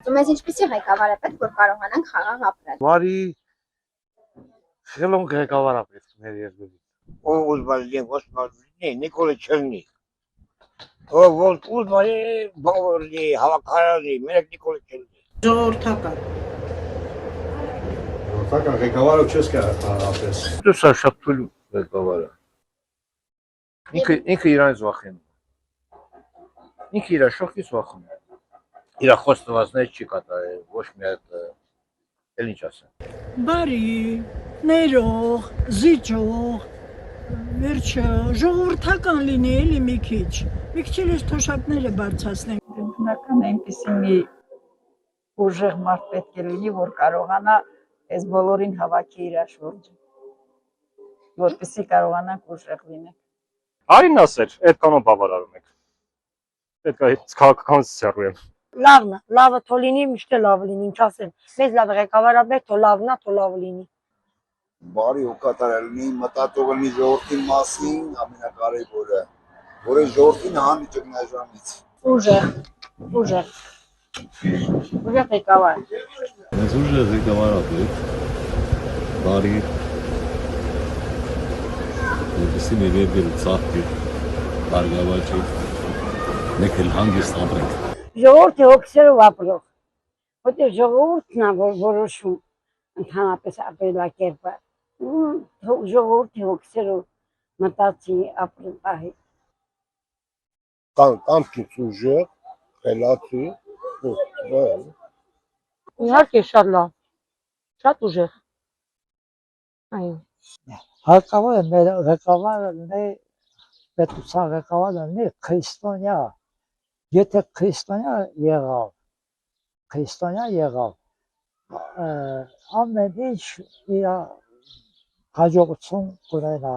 Դու մեզ ինչպեսի ղեկավար է պետք, որ կարողանանք խաղաղ ապրել։ Բարի խելոք ղեկավար է պետք մեր երկրից։ Ով ուզում է Նիկոլը Չերնի։ Ով ուզում է բավարարի, հավաքարարի, մերկ Նիկոլը Չերնի։ Ժողովրդական։ Ժողովրդական ղեկավարը չես կարող ապրես։ Դու սա շատ թույլ ղեկավար է։ Ինքը իրանից վախենում։ Ինքը իր շոխից վախենում։ Իր խոստվածները չի կատարել, ոչ մի հատ էլ ինչ ասեմ։ Բարի, ներող, զիջող, վերջը ժողովրդական լինի էլի մի քիչ էս թոշակները բարձրացնենք։ Բնական այնպեսի մի ուժեղ մարդ պետք է լինի, որ կարողանա այս բոլորին հավաքի իր շուրջը, որպեսզի կարողանանք ուժեղ լինենք։ Այն ասեր, այդքանով բավարարում եք։ Պետք է քաղաքականություն հեռու եմ։ Լավը թո լինի, միշտ լավ լինի, ինչ ասեմ։ Մեզ լավ ղեկավարը բեր, թո լավն է, թո լավ լինի։ Բարի ու կատարելնի մտածող լինի ժողովրդի մասին, ամենակարևորը, որ այս ժողովրդին հանի ճգնաժամից։ Ուժեղ ղեկավար։ Մեզ ուժեղ ղեկավար է պետք, բարի, որպեսզի մեր երկրը ծաղկի, բարգավաճի, մենք էլ հանգիստ ապրենք։ Ժողովրդի հոգսերով ապրող, որտեղ ժողովուրդն է, որ որոշում ընդհանրապես ապրելակերպը, ժողովրդի հոգսերով մտածի ապրել պահի։ Կամքից ուժեղ, խելացի, Իհարկե շատ լավ, շատ ուժեղ։ Հարկավոր է մեր ղեկավարը լինի, պետության ղեկավարը լինի քրիստոնյա։ Եթե քրիստոնյա եղավ, ամեն ինչ իր հաջողություն կունենա։